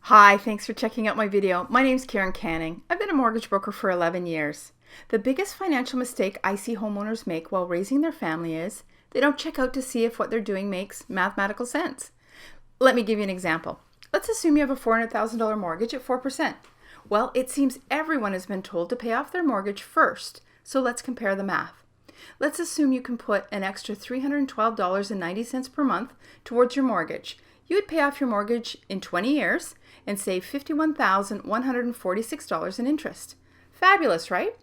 Hi, thanks for checking out my video. My name's Karen Canning. I've been a mortgage broker for 11 years. The biggest financial mistake I see homeowners make while raising their family is they don't check out to see if what they're doing makes mathematical sense. Let me give you an example. Let's assume you have a $400,000 mortgage at 4%. Well, it seems everyone has been told to pay off their mortgage first, so let's compare the math. Let's assume you can put an extra $312.90 per month towards your mortgage. You would pay off your mortgage in 20 years and save $51,146 in interest. Fabulous, right?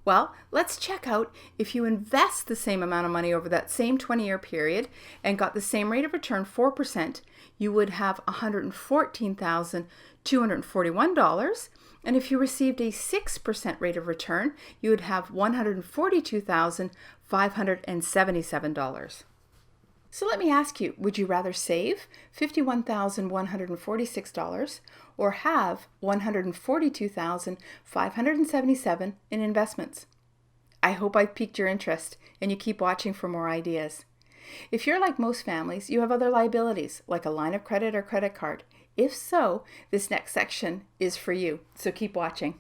Well, let's check out if you invest the same amount of money over that same 20-year period and got the same rate of return, 4%, you would have $114,241. And if you received a 6% rate of return, you would have $142,577. So let me ask you, would you rather save $51,146 or have $142,577 in investments? I hope I've piqued your interest and you keep watching for more ideas. If you're like most families, you have other liabilities like a line of credit or credit card. If so, this next section is for you, so keep watching.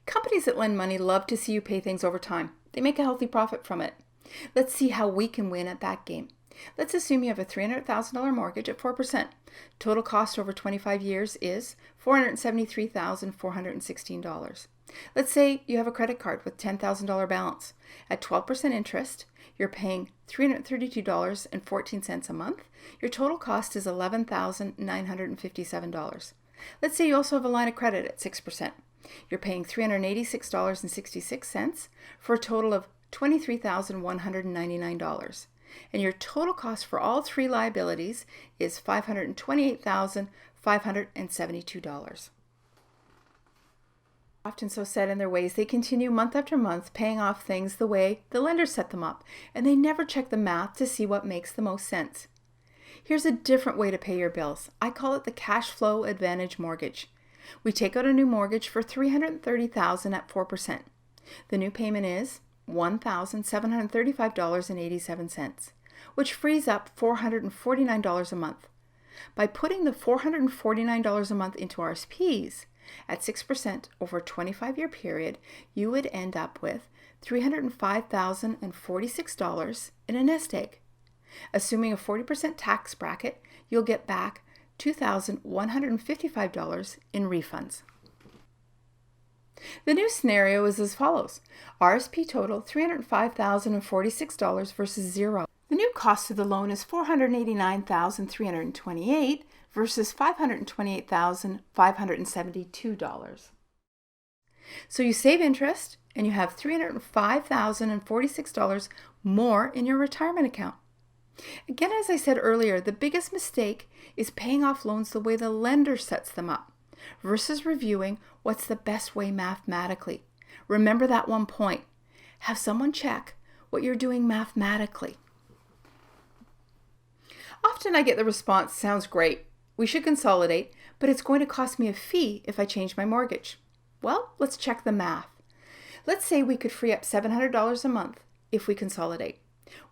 Companies that lend money love to see you pay things over time. They make a healthy profit from it. Let's see how we can win at that game. Let's assume you have a $300,000 mortgage at 4%. Total cost over 25 years is $473,416. Let's say you have a credit card with $10,000 balance. At 12% interest, you're paying $332.14 a month. Your total cost is $11,957. Let's say you also have a line of credit at 6%. You're paying $386.66 for a total of $23,199. And your total cost for all three liabilities is $528,572. Often so set in their ways, they continue month after month paying off things the way the lender set them up, and they never check the math to see what makes the most sense. Here's a different way to pay your bills. I call it the cash flow advantage mortgage. We take out a new mortgage for $330,000 at 4%. The new payment is $1,735.87, which frees up $449 a month. By putting the $449 a month into RRSP'S at 6% over a 25-year period, you would end up with $305,046 in a nest egg. Assuming a 40% tax bracket, you'll get back $2,155 in refunds. The new scenario is as follows. RSP total $305,046 versus zero. The new cost of the loan is $489,328 versus $528,572. So you save interest and you have $305,046 more in your retirement account. Again, as I said earlier, the biggest mistake is paying off loans the way the lender sets them up versus reviewing what's the best way mathematically. Remember that one point. Have someone check what you're doing mathematically. Often I get the response, sounds great. We should consolidate, but it's going to cost me a fee if I change my mortgage. Well, let's check the math. Let's say we could free up $700 a month if we consolidate.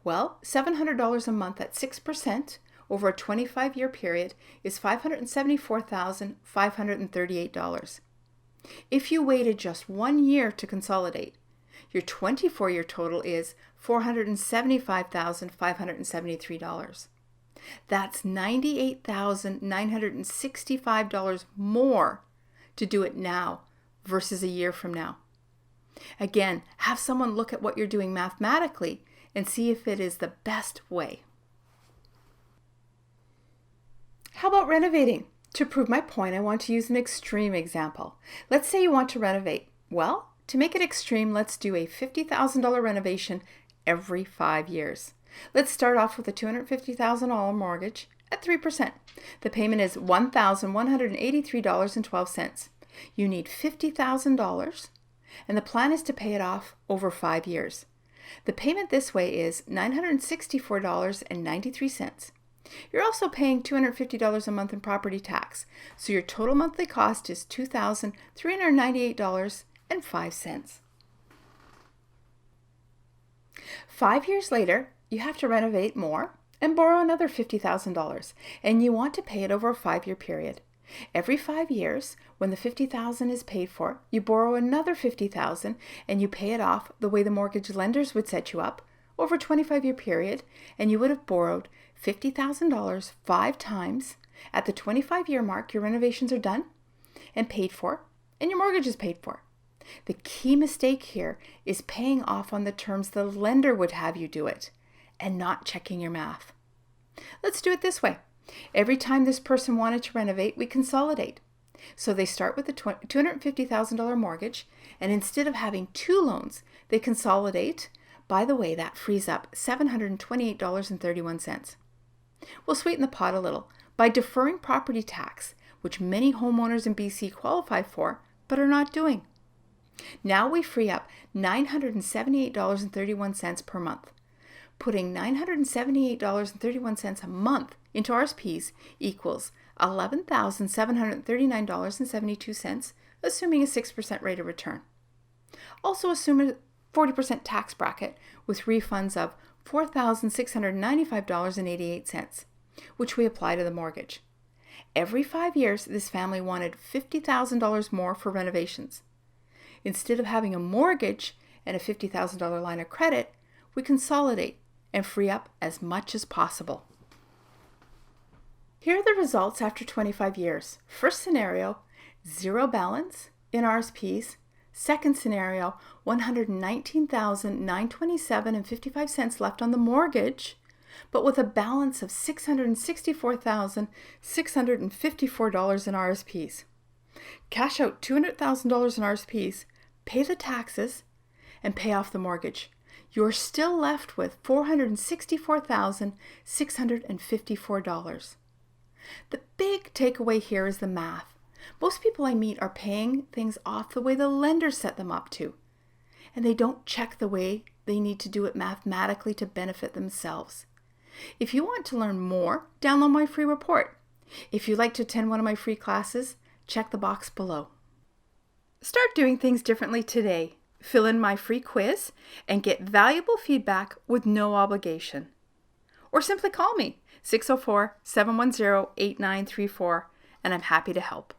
Well, $700 a month at 6% over a 25-year period is $574,538. If you waited just 1 year to consolidate, your 24-year total is $475,573. That's $98,965 more to do it now versus a year from now. Again, have someone look at what you're doing mathematically and see if it is the best way. How about renovating? To prove my point, I want to use an extreme example. Let's say you want to renovate. Well, to make it extreme, let's do a $50,000 renovation every 5 years. Let's start off with a $250,000 mortgage at 3%. The payment is $1,183.12. You need $50,000, and the plan is to pay it off over 5 years. The payment this way is $964.93. You're also paying $250 a month in property tax, so your total monthly cost is $2,398.05. 5 years later, you have to renovate more and borrow another $50,000, and you want to pay it over a 5-year period. Every 5 years, when the $50,000 is paid for, you borrow another $50,000 and you pay it off the way the mortgage lenders would set you up over a 25-year period, and you would have borrowed $50,000 5 times. At the 25-year mark, your renovations are done and paid for, and your mortgage is paid for. The key mistake here is paying off on the terms the lender would have you do it and not checking your math. Let's do it this way. Every time this person wanted to renovate, we consolidate. So they start with a $250,000 mortgage, and instead of having 2 loans, they consolidate. By the way, that frees up $728.31. We'll sweeten the pot a little by deferring property tax, which many homeowners in BC qualify for but are not doing. Now we free up $978.31 per month. Putting $978.31 a month into RSP'S equals $11,739.72, assuming a 6% rate of return. Also assume a 40% tax bracket with refunds of $4,695.88, which we apply to the mortgage. Every 5 years, this family wanted $50,000 more for renovations. Instead of having a mortgage and a $50,000 line of credit, we consolidate and free up as much as possible. Here are the results after 25 years. First scenario, 0 balance in RSP'S. Second scenario, $119,927.55 left on the mortgage, but with a balance of $664,654 in RSP'S. Cash out $200,000 in RSP'S, pay the taxes, and pay off the mortgage. You're still left with $464,654. The big takeaway here is the math. Most people I meet are paying things off the way the lender set them up to, and they don't check the way they need to do it mathematically to benefit themselves. If you want to learn more, download my free report. If you'd like to attend one of my free classes, check the box below. Start doing things differently today. Fill in my free quiz and get valuable feedback with no obligation. Or simply call me, 604-710-8934, and I'm happy to help.